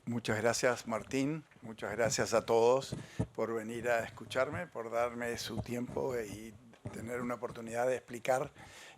Muchas gracias, Martín. Muchas gracias a todos por venir a escucharme, por darme su tiempo y tener una oportunidad de explicar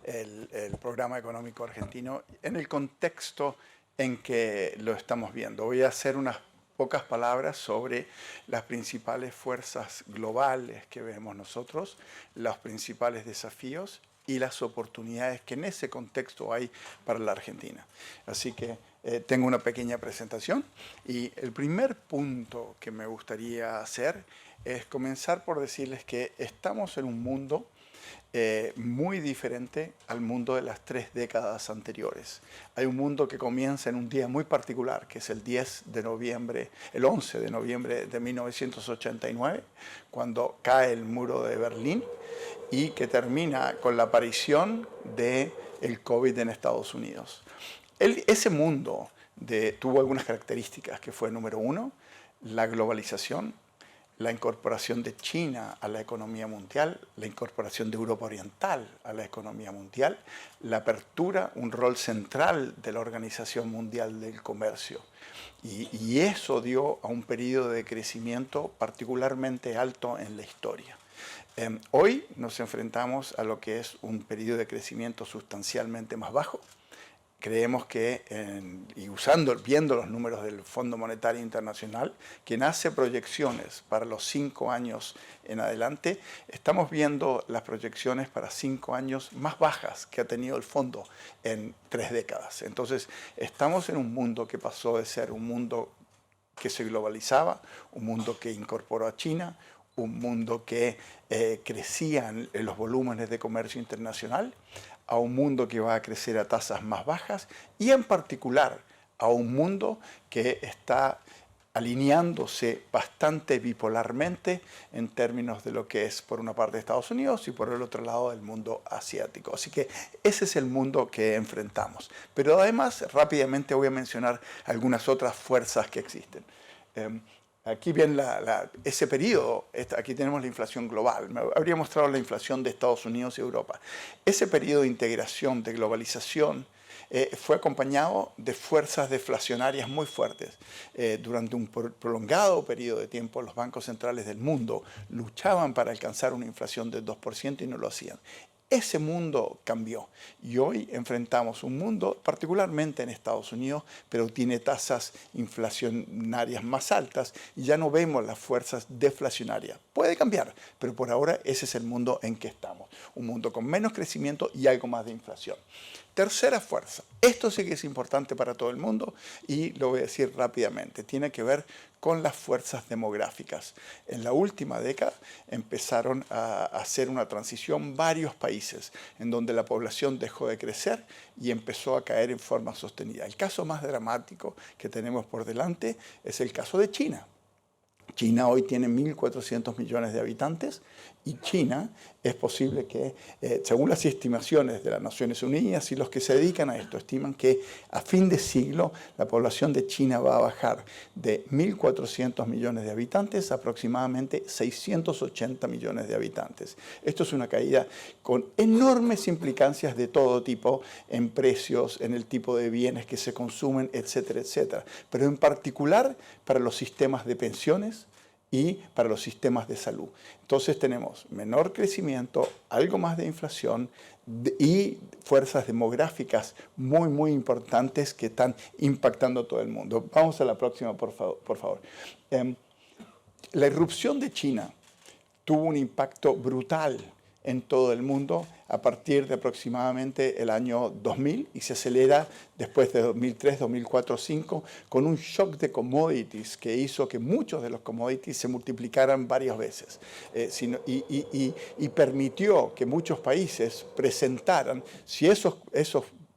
el programa económico argentino en el contexto en que lo estamos viendo. Voy a hacer unas pocas palabras sobre las principales fuerzas globales que vemos nosotros, los principales desafíos y las oportunidades que en ese contexto hay para la Argentina. Así que tengo una pequeña presentación y el primer punto que me gustaría hacer es comenzar por decirles que estamos en un mundo muy diferente al mundo de las 3 décadas anteriores. Hay un mundo que comienza en un día muy particular, que es el 10 de noviembre, el 11 de noviembre de 1989, cuando cae el muro de Berlín y que termina con la aparición del COVID en Estados Unidos. Ese mundo tuvo algunas características, que fue, número uno, la globalización, la incorporación de China a la economía mundial, la incorporación de Europa Oriental a la economía mundial, la apertura, un rol central de la Organización Mundial del Comercio. Y eso dio a un periodo de crecimiento particularmente alto en la historia. Hoy nos enfrentamos a lo que es un periodo de crecimiento sustancialmente más bajo. Creemos que, viendo los números del Fondo Monetario Internacional, quien hace proyecciones para los 5 años en adelante, estamos viendo las proyecciones para 5 años más bajas que ha tenido el fondo en 3 décadas. Entonces, estamos en un mundo que pasó de ser un mundo que se globalizaba, un mundo que incorporó a China, un mundo que crecía en los volúmenes de comercio internacional, a un mundo que va a crecer a tasas más bajas y en particular a un mundo que está alineándose bastante bipolarmente en términos de lo que es por una parte Estados Unidos y por el otro lado el mundo asiático. Así que ese es el mundo que enfrentamos. Pero además rápidamente voy a mencionar algunas otras fuerzas que existen. Aquí ven ese periodo, aquí tenemos la inflación global, me habría mostrado la inflación de Estados Unidos y Europa. Ese periodo de integración, de globalización, fue acompañado de fuerzas deflacionarias muy fuertes. Durante un prolongado periodo de tiempo, los bancos centrales del mundo luchaban para alcanzar una inflación del 2% y no lo hacían. Ese mundo cambió y hoy enfrentamos un mundo, particularmente en Estados Unidos, pero tiene tasas inflacionarias más altas y ya no vemos las fuerzas deflacionarias. Puede cambiar, pero por ahora ese es el mundo en que estamos. Un mundo con menos crecimiento y algo más de inflación. Tercera fuerza, esto sí que es importante para todo el mundo y lo voy a decir rápidamente, tiene que ver con las fuerzas demográficas. En la última década empezaron a hacer una transición varios países en donde la población dejó de crecer y empezó a caer en forma sostenida. El caso más dramático que tenemos por delante es el caso de China. China hoy tiene 1.400 millones de habitantes y China es posible que, según las estimaciones de las Naciones Unidas y los que se dedican a esto, estiman que a fin de siglo la población de China va a bajar de 1.400 millones de habitantes a aproximadamente 680 millones de habitantes. Esto es una caída con enormes implicancias de todo tipo en precios, en el tipo de bienes que se consumen, etcétera, etcétera. Pero en particular para los sistemas de pensiones y para los sistemas de salud. Entonces tenemos menor crecimiento, algo más de inflación y fuerzas demográficas muy, muy importantes que están impactando a todo el mundo. Vamos a la próxima, por favor. La irrupción de China tuvo un impacto brutal en todo el mundo a partir de aproximadamente el año 2000 y se acelera después de 2003, 2004, 2005 con un shock de commodities que hizo que muchos de los commodities se multiplicaran varias veces y permitió que muchos países presentaran, si esos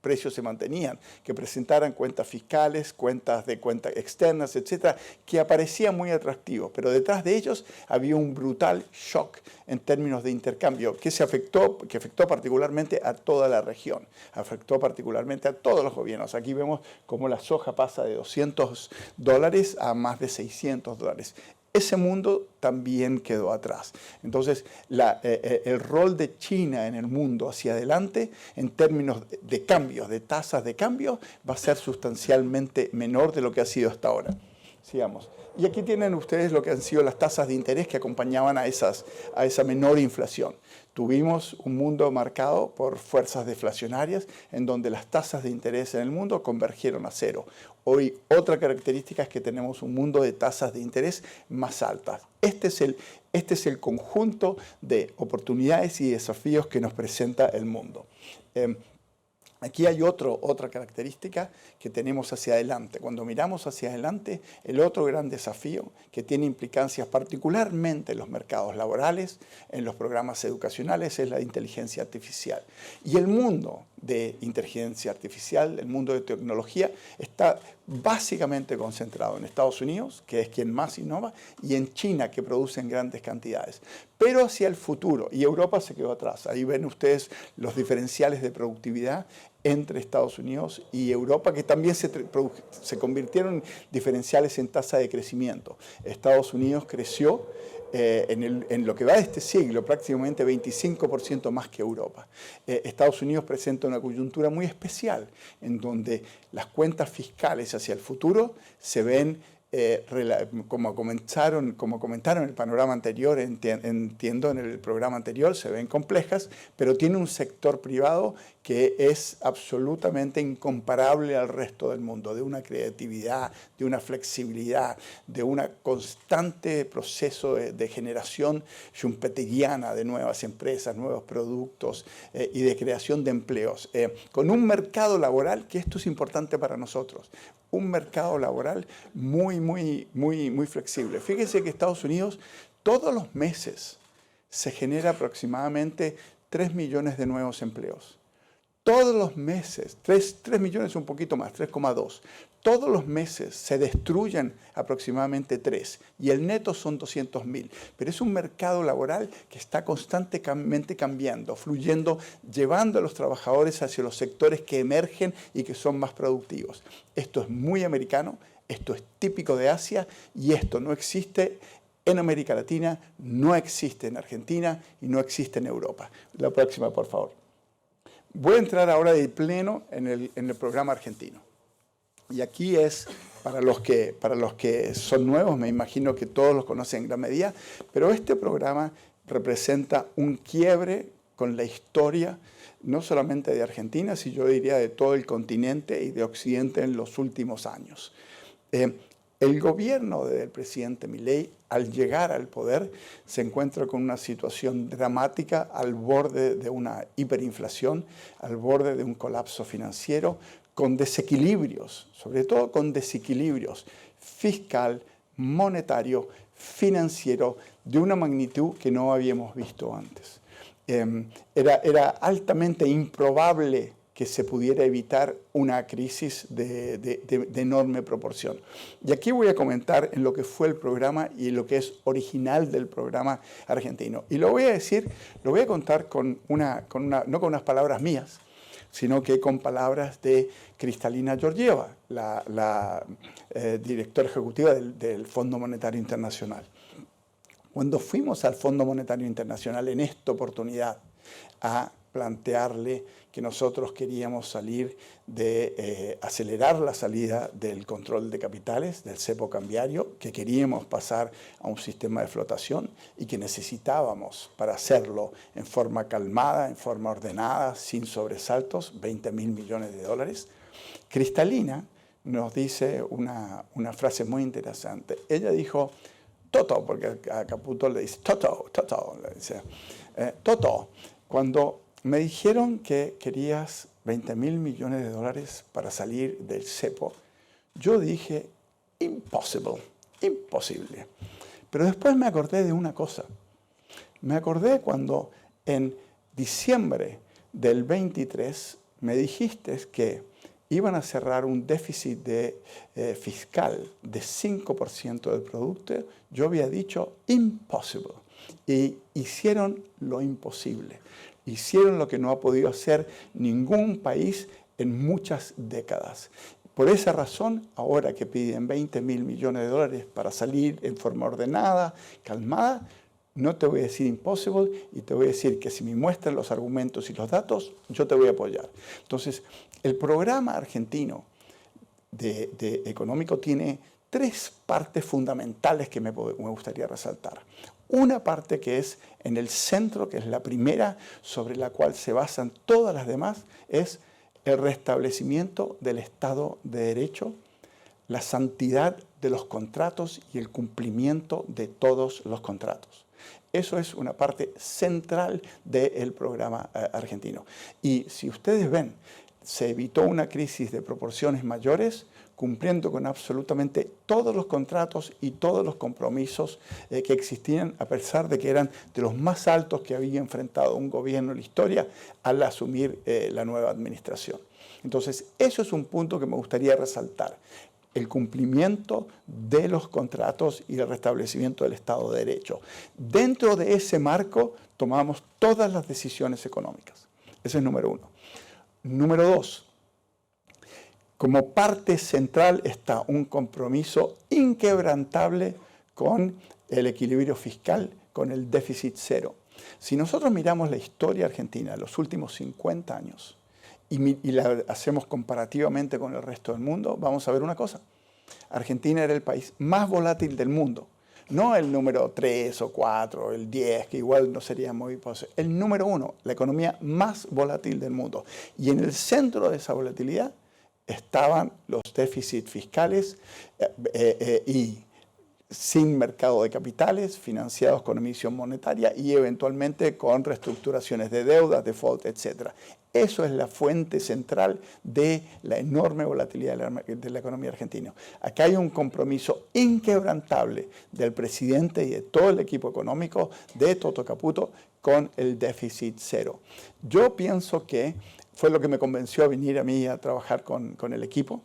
precios se mantenían, que presentaran cuentas fiscales, cuentas externas, etcétera, que aparecían muy atractivos, pero detrás de ellos había un brutal shock en términos de intercambio que afectó particularmente a toda la región, afectó particularmente a todos los gobiernos. Aquí vemos cómo la soja pasa de $200 a más de $600. Ese mundo también quedó atrás. Entonces, el rol de China en el mundo hacia adelante, en términos de cambios, de tasas de cambio, va a ser sustancialmente menor de lo que ha sido hasta ahora. Sigamos. Y aquí tienen ustedes lo que han sido las tasas de interés que acompañaban a esa menor inflación. Tuvimos un mundo marcado por fuerzas deflacionarias en donde las tasas de interés en el mundo convergieron a cero. Hoy otra característica es que tenemos un mundo de tasas de interés más altas. Este es el conjunto de oportunidades y desafíos que nos presenta el mundo. Aquí hay otra característica que tenemos hacia adelante. Cuando miramos hacia adelante, el otro gran desafío que tiene implicancias particularmente en los mercados laborales, en los programas educacionales, es la inteligencia artificial. Y el mundo de inteligencia artificial, el mundo de tecnología, está básicamente concentrado en Estados Unidos, que es quien más innova, y en China, que produce en grandes cantidades. Pero hacia el futuro, y Europa se quedó atrás. Ahí ven ustedes los diferenciales de productividad entre Estados Unidos y Europa, que también se convirtieron en diferenciales en tasa de crecimiento. Estados Unidos creció en lo que va de este siglo prácticamente 25% más que Europa. Estados Unidos presenta una coyuntura muy especial, en donde las cuentas fiscales hacia el futuro se ven como comentaron en el panorama anterior, entiendo en el programa anterior, se ven complejas, pero tiene un sector privado que es absolutamente incomparable al resto del mundo, de una creatividad, de una flexibilidad, de un constante proceso de generación schumpeteriana de nuevas empresas, nuevos productos y de creación de empleos, con un mercado laboral, que esto es importante para nosotros, un mercado laboral muy flexible. Fíjense que Estados Unidos todos los meses se genera aproximadamente 3 millones de nuevos empleos. Todos los meses, 3 millones un poquito más, 3,2. Todos los meses se destruyen aproximadamente 3 y el neto son 200.000. Pero es un mercado laboral que está constantemente cambiando, fluyendo, llevando a los trabajadores hacia los sectores que emergen y que son más productivos. Esto es muy americano, esto es típico de Asia y esto no existe en América Latina, no existe en Argentina y no existe en Europa. La próxima, por favor. Voy a entrar ahora de pleno en el programa argentino. Y aquí es, para los que son nuevos, me imagino que todos los conocen en gran medida, pero este programa representa un quiebre con la historia, no solamente de Argentina, sino yo diría de todo el continente y de Occidente en los últimos años. El gobierno del presidente Milei, al llegar al poder, se encuentra con una situación dramática al borde de una hiperinflación, al borde de un colapso financiero, con desequilibrios, sobre todo con desequilibrios fiscal, monetario, financiero, de una magnitud que no habíamos visto antes. Era altamente improbable que se pudiera evitar una crisis de enorme proporción. Y aquí voy a comentar en lo que fue el programa y lo que es original del programa argentino. Y lo voy a decir, lo voy a contar no con unas palabras mías, sino que con palabras de Kristalina Georgieva, la directora ejecutiva del Fondo Monetario Internacional. Cuando fuimos al Fondo Monetario Internacional en esta oportunidad a plantearle que nosotros queríamos acelerar la salida del control de capitales, del cepo cambiario, que queríamos pasar a un sistema de flotación y que necesitábamos para hacerlo en forma calmada, en forma ordenada, sin sobresaltos, 20.000 millones de dólares. Kristalina nos dice una frase muy interesante. Ella dijo, Toto, porque a Caputo le dice, Toto, le dice, Toto, cuando me dijeron que querías 20.000 millones de dólares para salir del cepo, yo dije, imposible. Pero después me acordé de una cosa. Me acordé cuando en diciembre del 23 me dijiste que iban a cerrar un déficit fiscal de 5% del producto. Yo había dicho, imposible. Y hicieron lo imposible. Hicieron lo que no ha podido hacer ningún país en muchas décadas. Por esa razón, ahora que piden 20.000 millones de dólares para salir en forma ordenada, calmada, no te voy a decir impossible y te voy a decir que si me muestran los argumentos y los datos, yo te voy a apoyar. Entonces, el programa argentino de económico tiene tres partes fundamentales que me gustaría resaltar. Una parte que es en el centro, que es la primera, sobre la cual se basan todas las demás, es el restablecimiento del Estado de Derecho, la santidad de los contratos y el cumplimiento de todos los contratos. Eso es una parte central del programa argentino. Y si ustedes ven, se evitó una crisis de proporciones mayores cumpliendo con absolutamente todos los contratos y todos los compromisos que existían, a pesar de que eran de los más altos que había enfrentado un gobierno en la historia al asumir la nueva administración. Entonces, eso es un punto que me gustaría resaltar. El cumplimiento de los contratos y el restablecimiento del Estado de Derecho. Dentro de ese marco tomamos todas las decisiones económicas. Ese es número uno. Número dos, como parte central está un compromiso inquebrantable con el equilibrio fiscal, con el déficit cero. Si nosotros miramos la historia argentina de los últimos 50 años, y la hacemos comparativamente con el resto del mundo, vamos a ver una cosa. Argentina era el país más volátil del mundo. No el número 3 o 4, el 10, que igual no sería muy posible. El número 1, la economía más volátil del mundo. Y en el centro de esa volatilidad estaban los déficits fiscales y sin mercado de capitales, financiados con emisión monetaria y eventualmente con reestructuraciones de deudas, default, etc. Eso es la fuente central de la enorme volatilidad de la economía argentina. Acá hay un compromiso inquebrantable del presidente y de todo el equipo económico de Toto Caputo con el déficit cero. Yo pienso que fue lo que me convenció a venir a mí a trabajar con el equipo.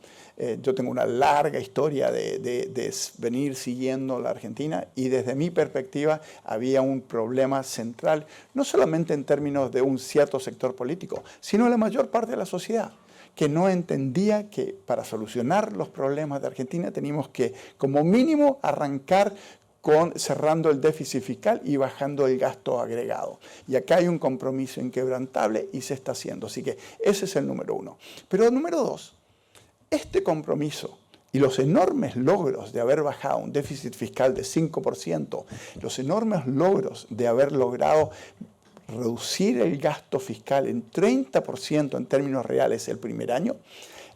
Yo tengo una larga historia de venir siguiendo la Argentina y desde mi perspectiva había un problema central, no solamente en términos de un cierto sector político, sino la mayor parte de la sociedad, que no entendía que para solucionar los problemas de Argentina teníamos que, como mínimo, arrancar cerrando el déficit fiscal y bajando el gasto agregado. Y acá hay un compromiso inquebrantable y se está haciendo. Así que ese es el número uno. Pero número dos, este compromiso y los enormes logros de haber bajado un déficit fiscal de 5%, los enormes logros de haber logrado reducir el gasto fiscal en 30% en términos reales el primer año,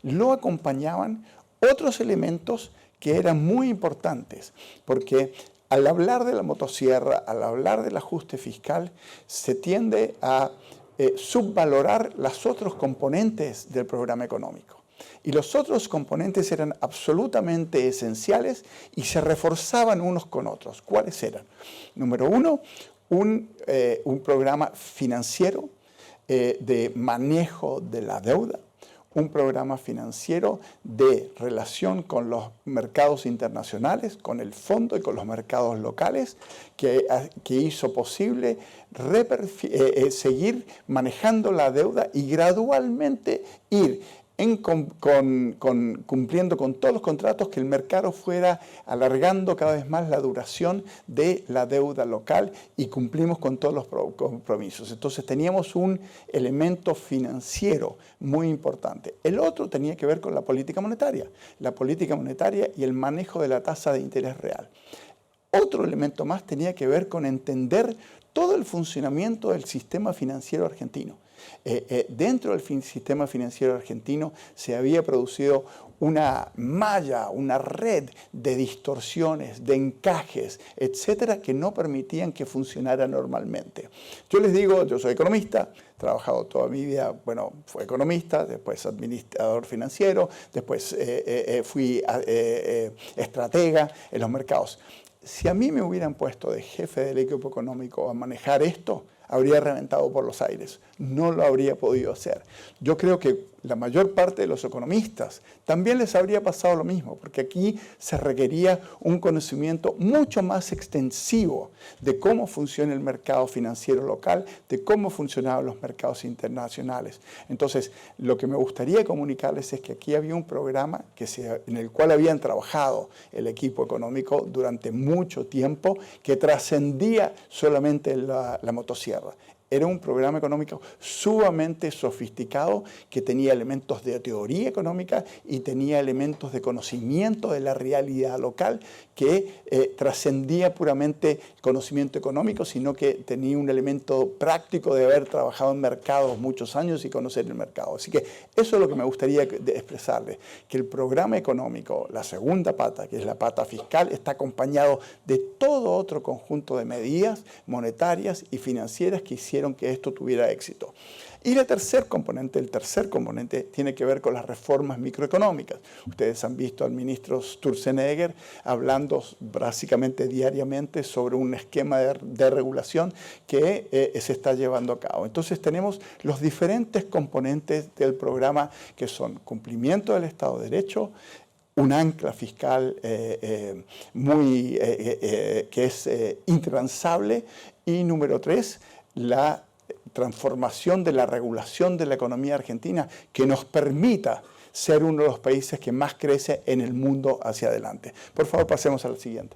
lo acompañaban otros elementos que eran muy importantes, porque al hablar de la motosierra, al hablar del ajuste fiscal, se tiende a subvalorar los otros componentes del programa económico. Y los otros componentes eran absolutamente esenciales y se reforzaban unos con otros. ¿Cuáles eran? Número uno, un programa financiero de manejo de la deuda, un programa financiero de relación con los mercados internacionales, con el fondo y con los mercados locales, que hizo posible seguir manejando la deuda y gradualmente ir cumpliendo con todos los contratos, que el mercado fuera alargando cada vez más la duración de la deuda local y cumplimos con todos los compromisos. Entonces teníamos un elemento financiero muy importante. El otro tenía que ver con la política monetaria y el manejo de la tasa de interés real. Otro elemento más tenía que ver con entender todo el funcionamiento del sistema financiero argentino. Dentro del sistema financiero argentino se había producido una malla, una red de distorsiones, de encajes, etcétera, que no permitían que funcionara normalmente. Yo les digo, yo soy economista, he trabajado toda mi vida, bueno, fui economista, después administrador financiero, después fui estratega en los mercados. Si a mí me hubieran puesto de jefe del equipo económico a manejar esto, habría reventado por los aires. No lo habría podido hacer. Yo creo que la mayor parte de los economistas también les habría pasado lo mismo, porque aquí se requería un conocimiento mucho más extensivo de cómo funciona el mercado financiero local, de cómo funcionaban los mercados internacionales. Entonces, lo que me gustaría comunicarles es que aquí había un programa en el cual habían trabajado el equipo económico durante mucho tiempo, que trascendía solamente la motosierra. Era un programa económico sumamente sofisticado que tenía elementos de teoría económica y tenía elementos de conocimiento de la realidad local que trascendía puramente conocimiento económico, sino que tenía un elemento práctico de haber trabajado en mercados muchos años y conocer el mercado. Así que eso es lo que me gustaría expresarles, que el programa económico, la segunda pata, que es la pata fiscal, está acompañado de todo otro conjunto de medidas monetarias y financieras que hicieron que esto tuviera éxito. Y el tercer componente tiene que ver con las reformas microeconómicas. Ustedes han visto al ministro Sturzenegger hablando básicamente diariamente sobre un esquema de regulación que se está llevando a cabo. Entonces tenemos los diferentes componentes del programa que son cumplimiento del Estado de Derecho, un ancla fiscal que es intransable, y número 3, la transformación de la regulación de la economía argentina que nos permita ser uno de los países que más crece en el mundo hacia adelante. Por favor, pasemos a la siguiente.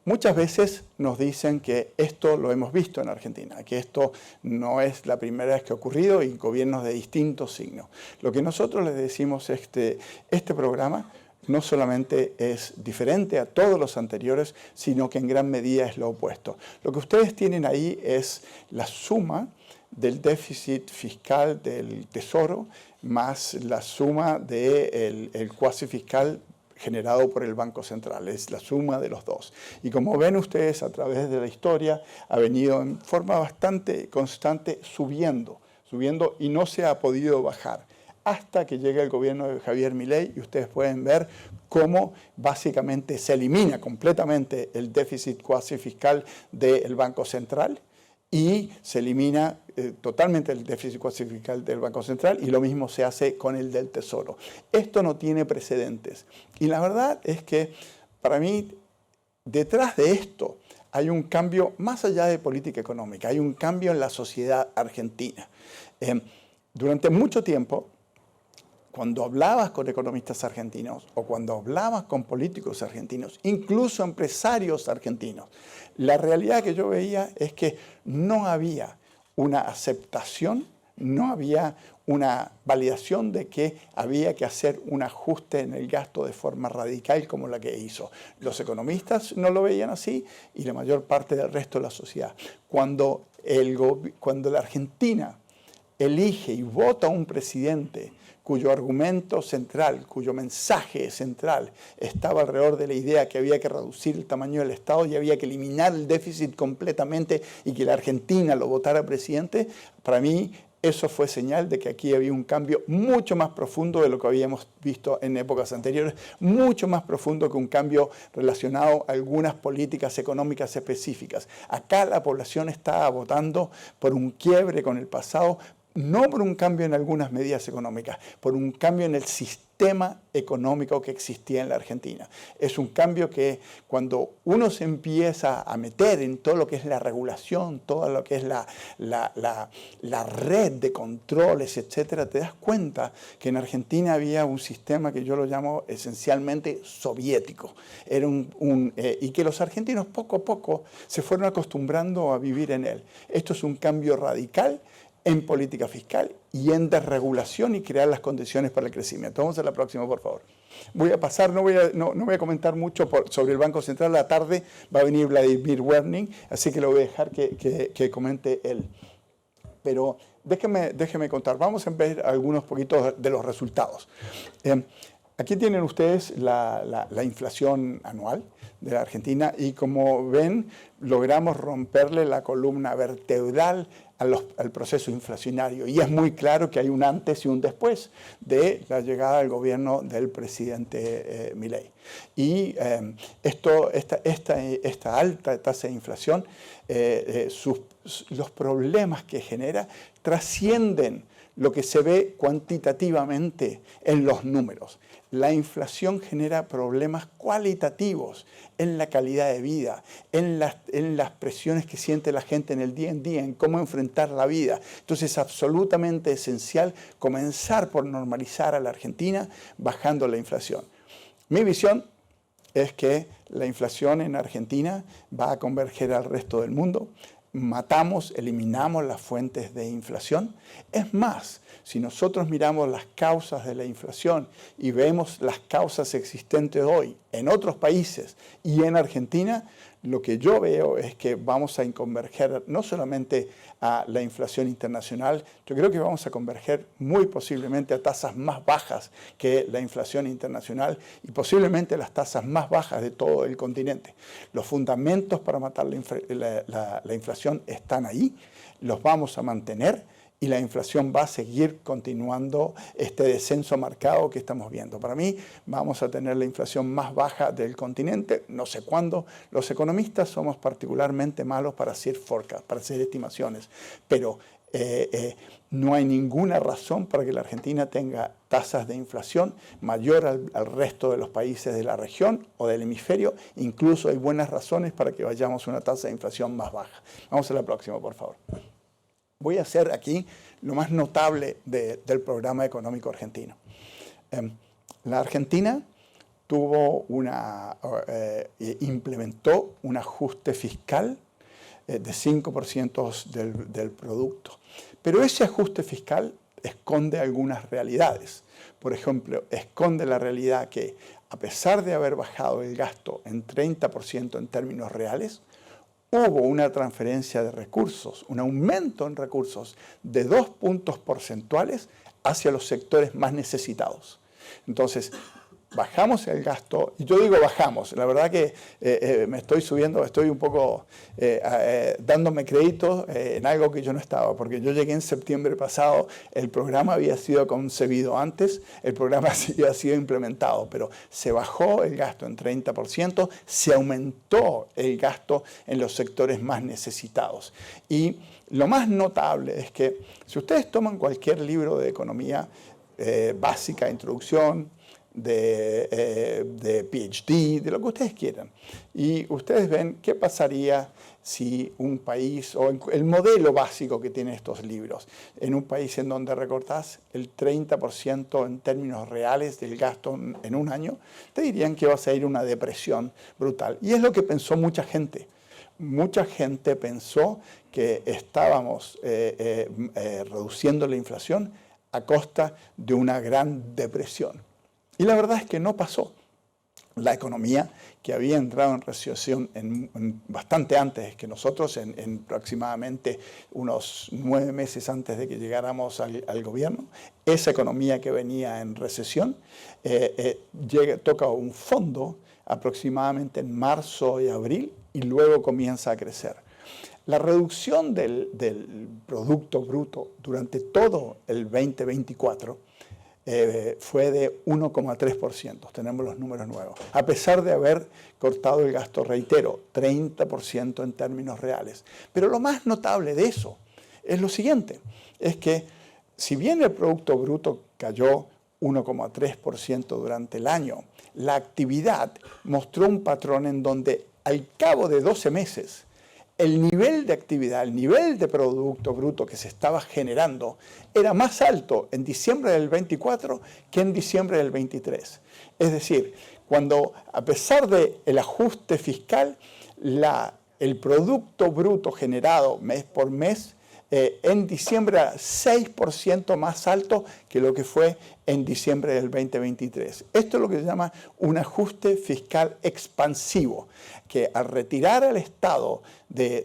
Muchas veces nos dicen que esto lo hemos visto en Argentina, que esto no es la primera vez que ha ocurrido y gobiernos de distintos signos. Lo que nosotros les decimos es que este programa no solamente es diferente a todos los anteriores, sino que en gran medida es lo opuesto. Lo que ustedes tienen ahí es la suma del déficit fiscal del Tesoro más la suma del cuasi fiscal generado por el Banco Central. Es la suma de los dos. Y como ven ustedes, a través de la historia ha venido en forma bastante constante subiendo y no se ha podido bajar, hasta que llega el gobierno de Javier Milei, y ustedes pueden ver cómo básicamente se elimina completamente el déficit cuasi fiscal del Banco Central y se elimina totalmente el déficit cuasi fiscal del Banco Central, y lo mismo se hace con el del Tesoro. Esto no tiene precedentes. Y la verdad es que para mí, detrás de esto hay un cambio más allá de política económica, hay un cambio en la sociedad argentina. Durante mucho tiempo, cuando hablabas con economistas argentinos o cuando hablabas con políticos argentinos, incluso empresarios argentinos, la realidad que yo veía es que no había una aceptación, no había una validación de que había que hacer un ajuste en el gasto de forma radical como la que hizo. Los economistas no lo veían así y la mayor parte del resto de la sociedad. Cuando la Argentina elige y vota a un presidente cuyo argumento central, cuyo mensaje central estaba alrededor de la idea que había que reducir el tamaño del Estado y había que eliminar el déficit completamente y que la Argentina lo votara presidente, para mí eso fue señal de que aquí había un cambio mucho más profundo de lo que habíamos visto en épocas anteriores, mucho más profundo que un cambio relacionado a algunas políticas económicas específicas. Acá la población estaba votando por un quiebre con el pasado, no por un cambio en algunas medidas económicas, por un cambio en el sistema económico que existía en la Argentina. Es un cambio que cuando uno se empieza a meter en todo lo que es la regulación, todo lo que es la red de controles, etcétera, te das cuenta que en Argentina había un sistema que yo lo llamo esencialmente soviético. Y que los argentinos poco a poco se fueron acostumbrando a vivir en él. Esto es un cambio radical en política fiscal y en desregulación y crear las condiciones para el crecimiento. Vamos a la próxima, por favor. Voy a pasar, no voy a comentar mucho sobre el Banco Central. A la tarde va a venir Vladimir Werning, así que lo voy a dejar que comente él. Pero déjeme contar. Vamos a ver algunos poquitos de los resultados. Aquí tienen ustedes la inflación anual de la Argentina y como ven, logramos romperle la columna vertebral al proceso inflacionario. Y es muy claro que hay un antes y un después de la llegada al gobierno del presidente Milei. Y esta alta tasa de inflación, los problemas que genera trascienden lo que se ve cuantitativamente en los números. La inflación genera problemas cualitativos en la calidad de vida, en las presiones que siente la gente en el día en día, en cómo enfrentar la vida. Entonces es absolutamente esencial comenzar por normalizar a la Argentina bajando la inflación. Mi visión es que la inflación en Argentina va a converger al resto del mundo. Eliminamos las fuentes de inflación. Es más, si nosotros miramos las causas de la inflación y vemos las causas existentes hoy en otros países y en Argentina, lo que yo veo es que vamos a converger no solamente a la inflación internacional, yo creo que vamos a converger muy posiblemente a tasas más bajas que la inflación internacional y posiblemente las tasas más bajas de todo el continente. Los fundamentos para matar la inflación están ahí, los vamos a mantener y la inflación va a seguir continuando este descenso marcado que estamos viendo. Para mí, vamos a tener la inflación más baja del continente, no sé cuándo. Los economistas somos particularmente malos para hacer forecast, para hacer estimaciones, pero no hay ninguna razón para que la Argentina tenga tasas de inflación mayor al resto de los países de la región o del hemisferio. Incluso hay buenas razones para que vayamos a una tasa de inflación más baja. Vamos a la próxima, por favor. Voy a hacer aquí lo más notable del programa económico argentino. La Argentina implementó un ajuste fiscal de 5% del producto. Pero ese ajuste fiscal esconde algunas realidades. Por ejemplo, esconde la realidad que, a pesar de haber bajado el gasto en 30% en términos reales, hubo una transferencia de recursos, un aumento en recursos de 2 puntos porcentuales hacia los sectores más necesitados. Entonces, bajamos el gasto, y yo digo bajamos, la verdad que me estoy subiendo, estoy un poco dándome crédito en algo que yo no estaba, porque yo llegué en septiembre pasado, el programa había sido concebido antes, el programa había sido implementado, pero se bajó el gasto en 30%, se aumentó el gasto en los sectores más necesitados. Y lo más notable es que si ustedes toman cualquier libro de economía básica, introducción, de PhD, de lo que ustedes quieran. Y ustedes ven qué pasaría si un país, o el modelo básico que tienen estos libros, en un país en donde recortás el 30% en términos reales del gasto en un año, te dirían que vas a ir a una depresión brutal. Y es lo que pensó mucha gente. Mucha gente pensó que estábamos reduciendo la inflación a costa de una gran depresión. Y la verdad es que no pasó. La economía, que había entrado en recesión bastante antes que nosotros, en aproximadamente unos 9 meses antes de que llegáramos al gobierno, esa economía que venía en recesión toca un fondo aproximadamente en marzo y abril y luego comienza a crecer. La reducción del Producto Bruto durante todo el 2024 fue de 1,3%, tenemos los números nuevos, a pesar de haber cortado el gasto, reitero, 30% en términos reales. Pero lo más notable de eso es lo siguiente, es que si bien el Producto Bruto cayó 1,3% durante el año, la actividad mostró un patrón en donde al cabo de 12 meses, el nivel de actividad, el nivel de Producto Bruto que se estaba generando era más alto en diciembre del 24 que en diciembre del 23. Es decir, cuando a pesar del ajuste fiscal, el Producto Bruto generado mes por mes en diciembre era 6% más alto que lo que fue en diciembre del 2023. Esto es lo que se llama un ajuste fiscal expansivo, que al retirar al Estado de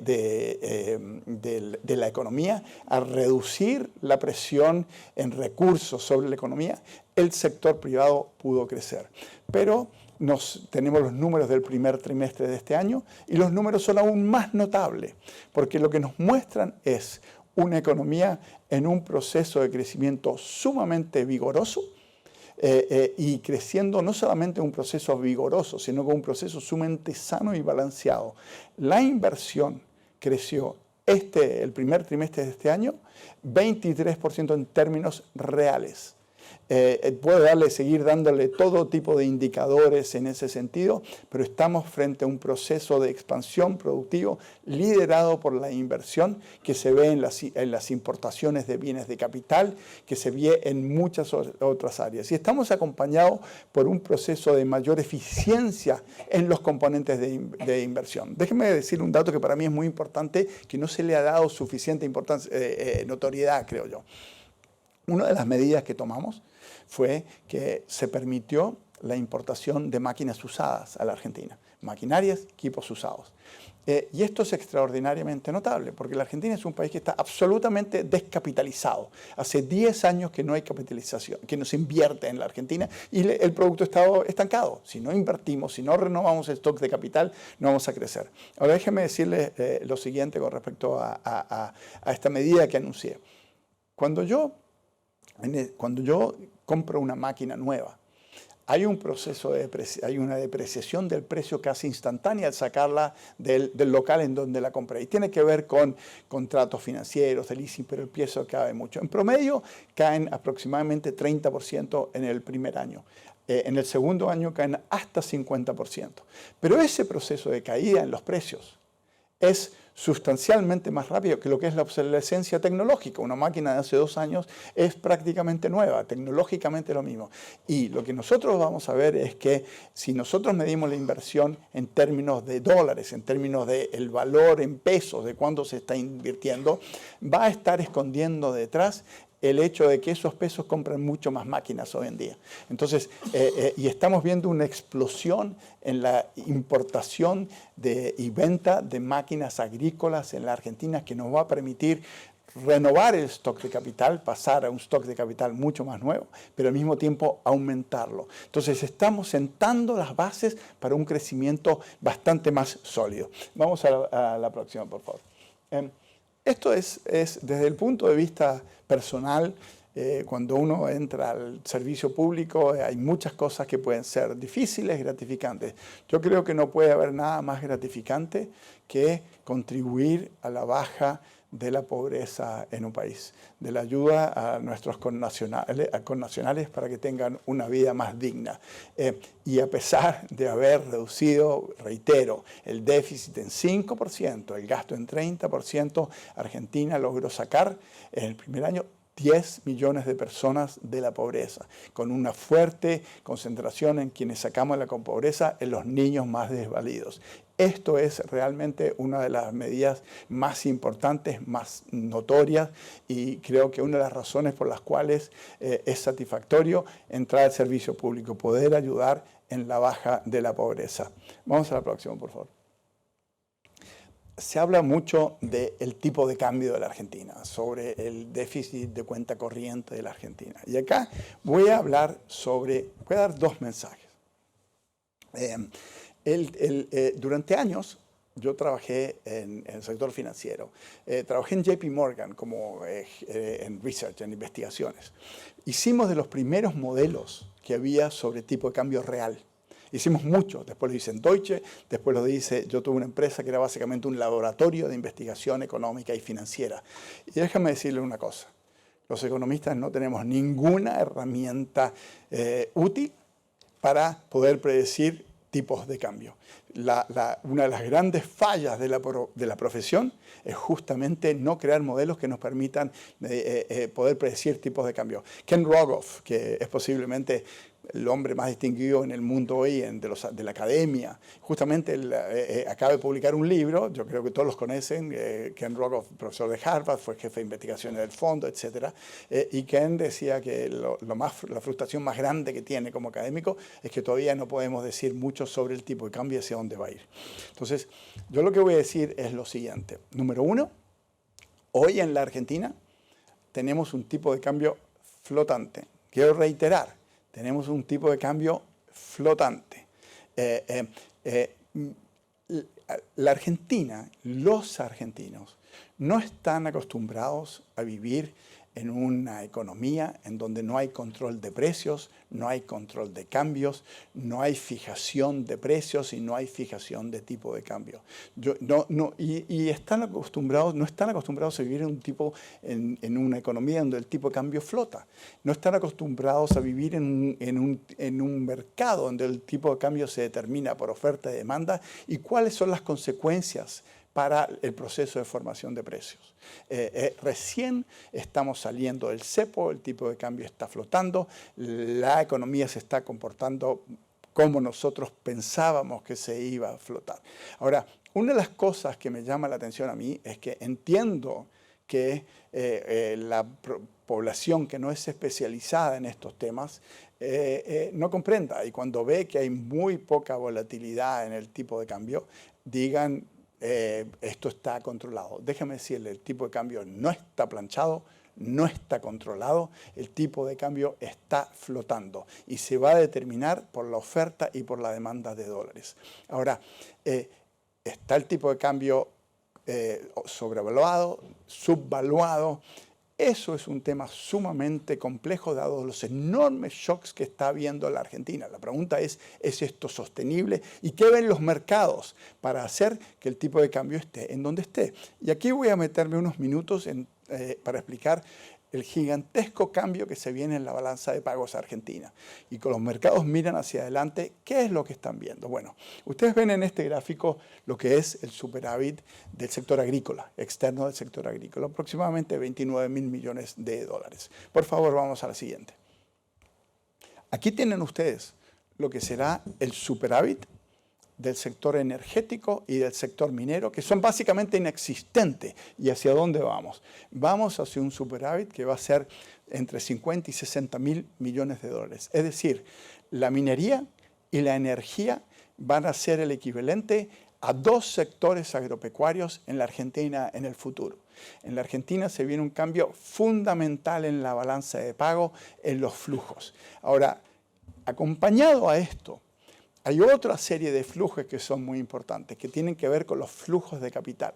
la economía, al reducir la presión en recursos sobre la economía, el sector privado pudo crecer. Pero tenemos los números del primer trimestre de este año y los números son aún más notables, porque lo que nos muestran es una economía en un proceso de crecimiento sumamente vigoroso y creciendo no solamente un proceso vigoroso, sino con un proceso sumamente sano y balanceado. La inversión creció el primer trimestre de este año 23% en términos reales. Puedo seguir dándole todo tipo de indicadores en ese sentido, pero estamos frente a un proceso de expansión productivo liderado por la inversión que se ve en las importaciones de bienes de capital, que se ve en muchas otras áreas. Y estamos acompañados por un proceso de mayor eficiencia en los componentes de inversión. Déjenme decir un dato que para mí es muy importante, que no se le ha dado suficiente importancia, notoriedad, creo yo. Una de las medidas que tomamos fue que se permitió la importación de máquinas usadas a la Argentina, maquinarias, equipos usados. Y esto es extraordinariamente notable, porque la Argentina es un país que está absolutamente descapitalizado. Hace 10 años que no hay capitalización, que no se invierte en la Argentina y el producto está estancado. Si no invertimos, si no renovamos el stock de capital, no vamos a crecer. Ahora déjenme decirles lo siguiente con respecto a esta medida que anuncié. Cuando yo compro una máquina nueva, hay un proceso hay una depreciación del precio casi instantánea al sacarla del local en donde la compré. Y tiene que ver con contratos financieros, de leasing, pero el precio cae mucho. En promedio caen aproximadamente 30% en el primer año. En el segundo año caen hasta 50%. Pero ese proceso de caída en los precios es sustancialmente más rápido que lo que es la obsolescencia tecnológica. Una máquina de hace 2 años es prácticamente nueva, tecnológicamente lo mismo. Y lo que nosotros vamos a ver es que si nosotros medimos la inversión en términos de dólares, en términos del valor en pesos, de cuánto se está invirtiendo, va a estar escondiendo detrás el hecho de que esos pesos compran mucho más máquinas hoy en día. Entonces, y estamos viendo una explosión en la importación y venta de máquinas agrícolas en la Argentina que nos va a permitir renovar el stock de capital, pasar a un stock de capital mucho más nuevo, pero al mismo tiempo aumentarlo. Entonces estamos sentando las bases para un crecimiento bastante más sólido. Vamos a la próxima, por favor. Esto es desde el punto de vista personal, cuando uno entra al servicio público, hay muchas cosas que pueden ser difíciles, gratificantes. Yo creo que no puede haber nada más gratificante que contribuir a la baja de la pobreza en un país, de la ayuda a nuestros connacionales para que tengan una vida más digna. Y a pesar de haber reducido, reitero, el déficit en 5%, el gasto en 30%, Argentina logró sacar en el primer año 10 millones de personas de la pobreza, con una fuerte concentración en quienes sacamos la pobreza, en los niños más desvalidos. Esto es realmente una de las medidas más importantes, más notorias, y creo que una de las razones por las cuales es satisfactorio entrar al servicio público, poder ayudar en la baja de la pobreza. Vamos a la próxima, por favor. Se habla mucho del tipo de cambio de la Argentina, sobre el déficit de cuenta corriente de la Argentina. Y acá voy a hablar voy a dar 2 mensajes. Durante años yo trabajé en el sector financiero. Trabajé en JP Morgan en research, en investigaciones. Hicimos de los primeros modelos que había sobre tipo de cambio real. Hicimos mucho, después lo hice en Deutsche, después lo hice, yo tuve una empresa que era básicamente un laboratorio de investigación económica y financiera. Y déjame decirle una cosa, los economistas no tenemos ninguna herramienta útil para poder predecir tipos de cambio. Una de las grandes fallas de la profesión es justamente no crear modelos que nos permitan poder predecir tipos de cambio. Ken Rogoff, que es posiblemente el hombre más distinguido en el mundo hoy de la academia, justamente acaba de publicar un libro, yo creo que todos los conocen, Ken Rogoff, profesor de Harvard, fue jefe de investigaciones del fondo, etc. Y Ken decía que la frustración más grande que tiene como académico es que todavía no podemos decir mucho sobre el tipo de cambio y hacia dónde va a ir. Entonces, yo lo que voy a decir es lo siguiente. Número 1, hoy en la Argentina tenemos un tipo de cambio flotante. Quiero reiterar, tenemos un tipo de cambio flotante. La Argentina, los argentinos, no están acostumbrados a vivir en una economía en donde no hay control de precios, no hay control de cambios, no hay fijación de precios y no hay fijación de tipo de cambio. Y no están acostumbrados a vivir en una economía donde el tipo de cambio flota. No están acostumbrados a vivir en un mercado donde el tipo de cambio se determina por oferta y demanda y cuáles son las consecuencias para el proceso de formación de precios. Recién estamos saliendo del cepo, el tipo de cambio está flotando, la economía se está comportando como nosotros pensábamos que se iba a flotar. Ahora, una de las cosas que me llama la atención a mí es que entiendo que la población que no es especializada en estos temas no comprenda, y cuando ve que hay muy poca volatilidad en el tipo de cambio, digan esto está controlado. Déjame decirle, el tipo de cambio no está planchado, no está controlado, el tipo de cambio está flotando y se va a determinar por la oferta y por la demanda de dólares. Ahora, está el tipo de cambio sobrevaluado, subvaluado. Eso es un tema sumamente complejo dado los enormes shocks que está habiendo la Argentina. La pregunta ¿es esto sostenible? ¿Y qué ven los mercados para hacer que el tipo de cambio esté en donde esté? Y aquí voy a meterme unos minutos para explicar el gigantesco cambio que se viene en la balanza de pagos argentina. Y con los mercados miran hacia adelante, ¿qué es lo que están viendo? Bueno, ustedes ven en este gráfico lo que es el superávit del sector agrícola, externo del sector agrícola, aproximadamente 29.000 millones de dólares. Por favor, vamos a la siguiente. Aquí tienen ustedes lo que será el superávit del sector energético y del sector minero, que son básicamente inexistentes. ¿Y hacia dónde vamos? Vamos hacia un superávit que va a ser entre 50 y 60.000 millones de dólares. Es decir, la minería y la energía van a ser el equivalente a 2 sectores agropecuarios en la Argentina en el futuro. En la Argentina se viene un cambio fundamental en la balanza de pago, en los flujos. Ahora, acompañado a esto, hay otra serie de flujos que son muy importantes, que tienen que ver con los flujos de capital.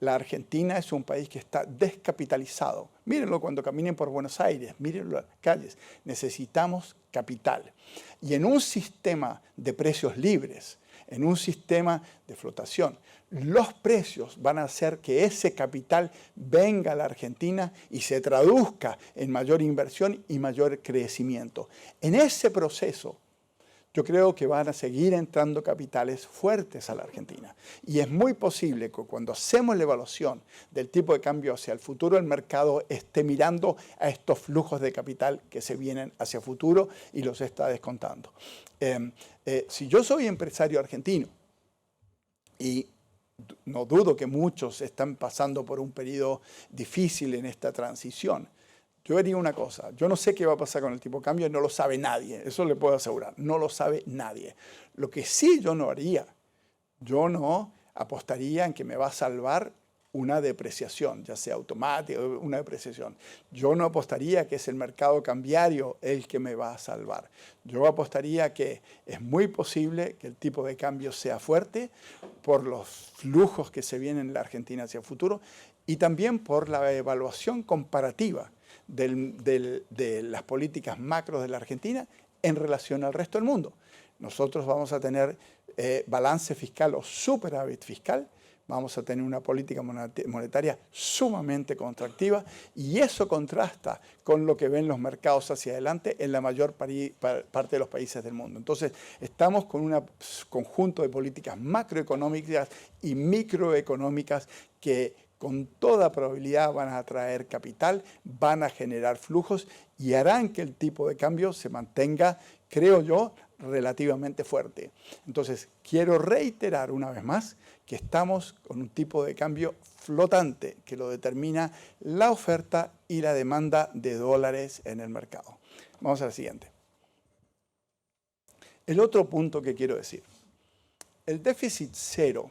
La Argentina es un país que está descapitalizado. Mírenlo cuando caminen por Buenos Aires, mírenlo en las calles. Necesitamos capital. Y en un sistema de precios libres, en un sistema de flotación, los precios van a hacer que ese capital venga a la Argentina y se traduzca en mayor inversión y mayor crecimiento. En ese proceso, yo creo que van a seguir entrando capitales fuertes a la Argentina. Y es muy posible que cuando hacemos la evaluación del tipo de cambio hacia el futuro, el mercado esté mirando a estos flujos de capital que se vienen hacia el futuro y los está descontando. Si yo soy empresario argentino, y no dudo que muchos están pasando por un periodo difícil en esta transición, yo haría una cosa, yo no sé qué va a pasar con el tipo de cambio, no lo sabe nadie, eso le puedo asegurar, no lo sabe nadie. Lo que sí yo no haría, yo no apostaría en que me va a salvar una depreciación, ya sea automática o una depreciación. Yo no apostaría que es el mercado cambiario el que me va a salvar. Yo apostaría que es muy posible que el tipo de cambio sea fuerte por los flujos que se vienen en la Argentina hacia el futuro y también por la evaluación comparativa de las políticas macro de la Argentina en relación al resto del mundo. Nosotros vamos a tener balance fiscal o superávit fiscal, vamos a tener una política monetaria sumamente contractiva y eso contrasta con lo que ven los mercados hacia adelante en la mayor parte de los países del mundo. Entonces, estamos con un conjunto de políticas macroeconómicas y microeconómicas que con toda probabilidad van a atraer capital, van a generar flujos y harán que el tipo de cambio se mantenga, creo yo, relativamente fuerte. Entonces, quiero reiterar una vez más que estamos con un tipo de cambio flotante que lo determina la oferta y la demanda de dólares en el mercado. Vamos a la siguiente. El otro punto que quiero decir. El déficit cero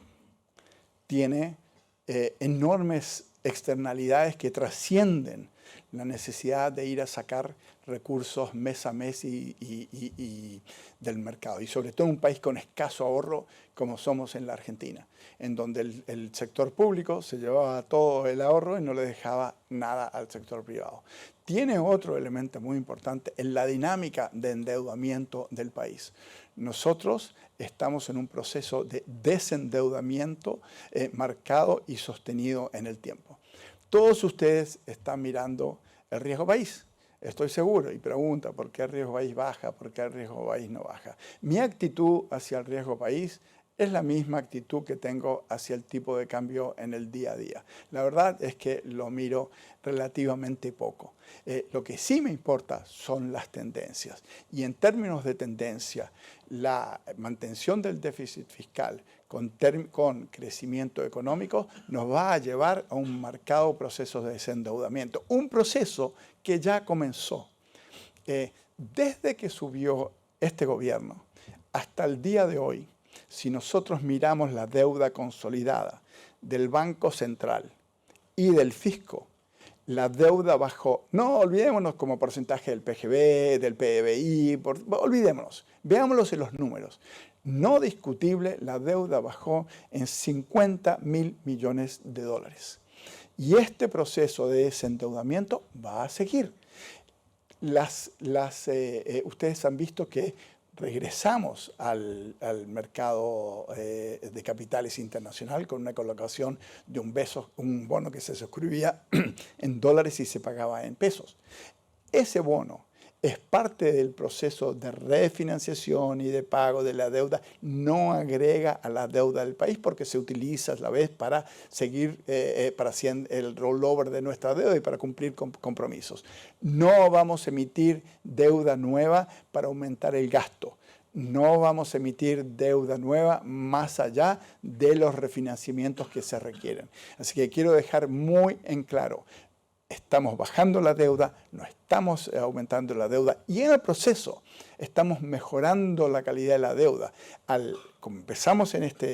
tiene enormes externalidades que trascienden la necesidad de ir a sacar recursos mes a mes y del mercado. Y sobre todo en un país con escaso ahorro como somos en la Argentina, en donde el sector público se llevaba todo el ahorro y no le dejaba nada al sector privado. Tiene otro elemento muy importante en la dinámica de endeudamiento del país. Nosotros estamos en un proceso de desendeudamiento marcado y sostenido en el tiempo. Todos ustedes están mirando el riesgo país, estoy seguro, y pregunta por qué el riesgo país baja, por qué el riesgo país no baja. Mi actitud hacia el riesgo país es la misma actitud que tengo hacia el tipo de cambio en el día a día. La verdad es que lo miro relativamente poco. Lo que sí me importa son las tendencias. Y en términos de tendencia, la mantención del déficit fiscal con crecimiento económico nos va a llevar a un marcado proceso de desendeudamiento. Un proceso que ya comenzó. Desde que subió este gobierno hasta el día de hoy, si nosotros miramos la deuda consolidada del Banco Central y del fisco, la deuda bajó, no olvidémonos como porcentaje del PGB, del PBI, olvidémonos, veámoslos en los números. No discutible, la deuda bajó en 50.000 millones de dólares. Y este proceso de desendeudamiento va a seguir. Ustedes han visto que regresamos al mercado de capitales internacional con una colocación de un bono que se suscribía en dólares y se pagaba en pesos. Ese bono es parte del proceso de refinanciación y de pago de la deuda, no agrega a la deuda del país porque se utiliza a la vez para seguir, para hacer el rollover de nuestra deuda y para cumplir compromisos. No vamos a emitir deuda nueva para aumentar el gasto. No vamos a emitir deuda nueva más allá de los refinanciamientos que se requieren. Así que quiero dejar muy en claro, estamos bajando la deuda, no estamos aumentando la deuda y en el proceso estamos mejorando la calidad de la deuda. Como empezamos en esta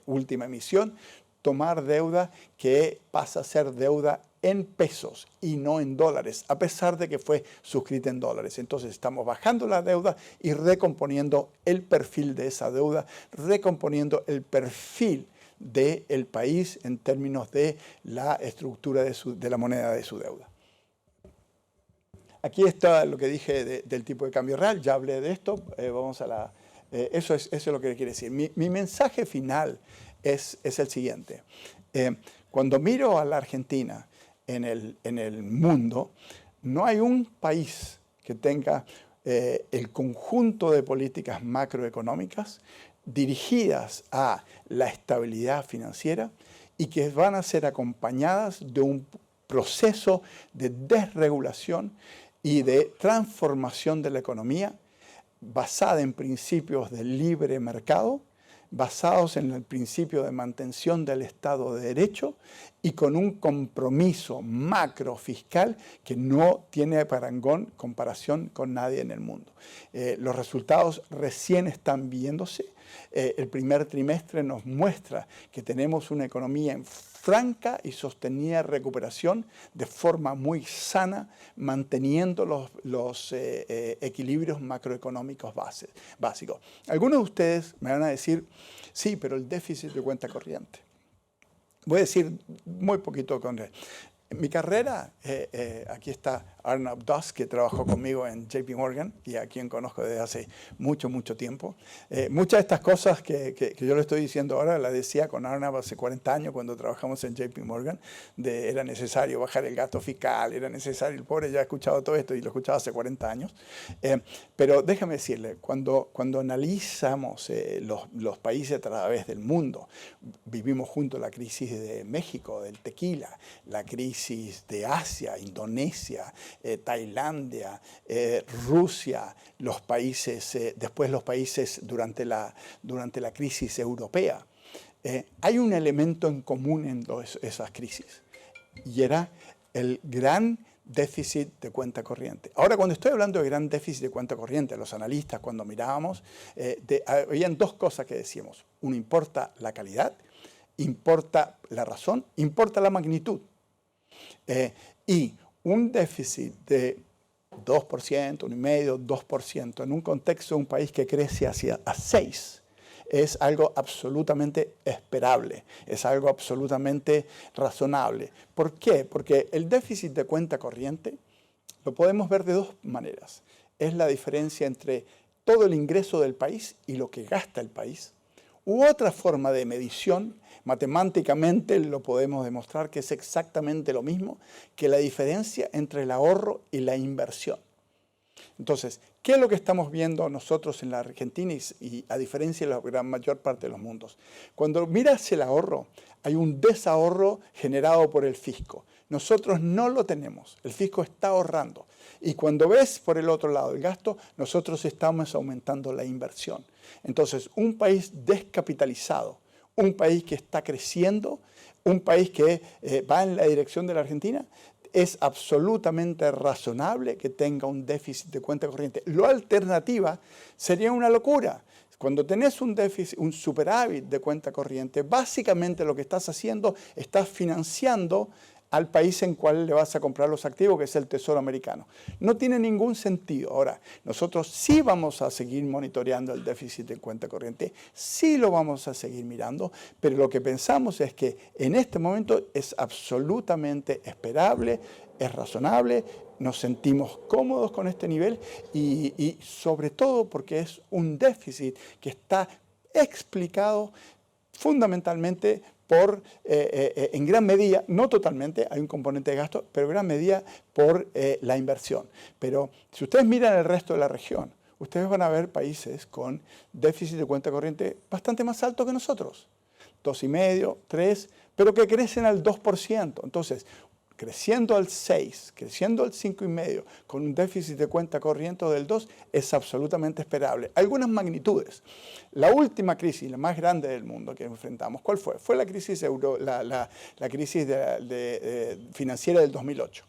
última emisión, tomar deuda que pasa a ser deuda en pesos y no en dólares, a pesar de que fue suscrita en dólares. Entonces estamos bajando la deuda y recomponiendo el perfil de esa deuda, recomponiendo el perfil del país en términos de la estructura de la moneda de su deuda. Aquí está lo que dije del tipo de cambio real, ya hablé de esto, vamos a eso es lo que quiere decir. Mi mensaje final es el siguiente. Cuando miro a la Argentina en el mundo, no hay un país que tenga el conjunto de políticas macroeconómicas dirigidas a la estabilidad financiera y que van a ser acompañadas de un proceso de desregulación y de transformación de la economía basada en principios de libre mercado, basados en el principio de mantención del Estado de Derecho y con un compromiso macro fiscal que no tiene parangón, comparación con nadie en el mundo. Los resultados recién están viéndose. El primer trimestre nos muestra que tenemos una economía en franca y sostenida recuperación de forma muy sana, manteniendo los equilibrios macroeconómicos básicos. Algunos de ustedes me van a decir, sí, pero el déficit de cuenta corriente. Voy a decir muy poquito con él. En mi carrera, aquí está Arnab Das, que trabajó conmigo en JP Morgan y a quien conozco desde hace mucho tiempo. Muchas de estas cosas que yo le estoy diciendo ahora las decía con Arnab hace 40 años cuando trabajamos en JP Morgan. Era necesario bajar el gasto fiscal, era necesario, el pobre ya ha escuchado todo esto y lo escuchaba hace 40 años. Pero déjame decirle, cuando analizamos los países a través del mundo, vivimos juntos la crisis de México, del tequila, la crisis de Asia, Indonesia, Tailandia, Rusia, los países, después los países durante la crisis europea. Hay un elemento en común en esas crisis y era el gran déficit de cuenta corriente. Ahora, cuando estoy hablando de gran déficit de cuenta corriente, los analistas cuando mirábamos, habían dos cosas que decíamos. Uno, importa la calidad, importa la razón, importa la magnitud. Y un déficit de 2%, 1,5%, 2%, en un contexto de un país que crece hacia 6%, es algo absolutamente esperable, es algo absolutamente razonable. ¿Por qué? Porque el déficit de cuenta corriente lo podemos ver de dos maneras. Es la diferencia entre todo el ingreso del país y lo que gasta el país. U otra forma de medición, matemáticamente lo podemos demostrar que es exactamente lo mismo que la diferencia entre el ahorro y la inversión. Entonces, ¿qué es lo que estamos viendo nosotros en la Argentina y a diferencia de la gran mayor parte de los mundos? Cuando miras el ahorro, hay un desahorro generado por el fisco. Nosotros no lo tenemos, el fisco está ahorrando. Y cuando ves por el otro lado el gasto, nosotros estamos aumentando la inversión. Entonces, un país descapitalizado, un país que está creciendo, un país que va en la dirección de la Argentina, es absolutamente razonable que tenga un déficit de cuenta corriente. La alternativa sería una locura. Cuando tenés un déficit, un superávit de cuenta corriente, básicamente lo que estás haciendo, estás financiando al país en cual le vas a comprar los activos, que es el Tesoro americano. No tiene ningún sentido. Ahora, nosotros sí vamos a seguir monitoreando el déficit de cuenta corriente, sí lo vamos a seguir mirando, pero lo que pensamos es que en este momento es absolutamente esperable, es razonable, nos sentimos cómodos con este nivel y sobre todo porque es un déficit que está explicado fundamentalmente en gran medida, no totalmente, hay un componente de gasto, pero en gran medida por la inversión. Pero si ustedes miran el resto de la región, ustedes van a ver países con déficit de cuenta corriente bastante más alto que nosotros. 2,5%, 3%, pero que crecen al 2%. Entonces, creciendo al 6%, creciendo al 5,5%, con un déficit de cuenta corriente del 2%, es absolutamente esperable. Algunas magnitudes. La última crisis, la más grande del mundo que enfrentamos, ¿cuál fue? Fue la crisis, la crisis financiera del 2008.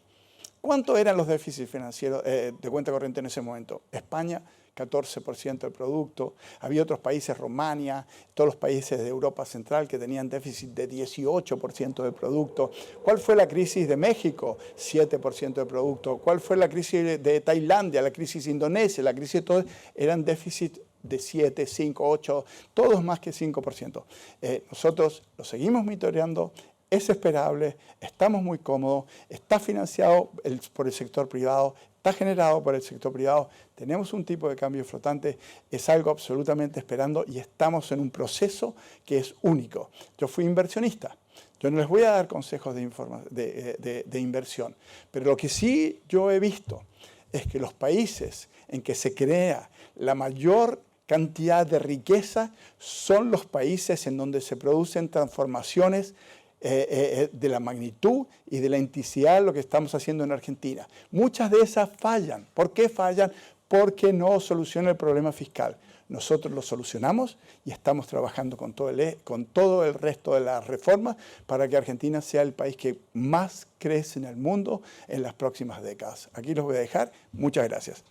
¿Cuánto eran los déficits financieros de cuenta corriente en ese momento? España, 14% del producto. Había otros países, Rumania, todos los países de Europa Central que tenían déficit de 18% del producto. ¿Cuál fue la crisis de México? 7% del producto. ¿Cuál fue la crisis de Tailandia, la crisis de Indonesia, la crisis de todos? Eran déficit de 7, 5, 8, todos más que 5%. Nosotros lo seguimos monitoreando. Es esperable, estamos muy cómodos, está financiado por el sector privado, está generado por el sector privado, tenemos un tipo de cambio flotante, es algo absolutamente esperando y estamos en un proceso que es único. Yo fui inversionista, yo no les voy a dar consejos de inversión, pero lo que sí yo he visto es que los países en que se crea la mayor cantidad de riqueza son los países en donde se producen transformaciones de la magnitud y de la intensidad de lo que estamos haciendo en Argentina. Muchas de esas fallan. ¿Por qué fallan? Porque no soluciona el problema fiscal. Nosotros lo solucionamos y estamos trabajando con todo el resto de las reformas para que Argentina sea el país que más crece en el mundo en las próximas décadas. Aquí los voy a dejar. Muchas gracias.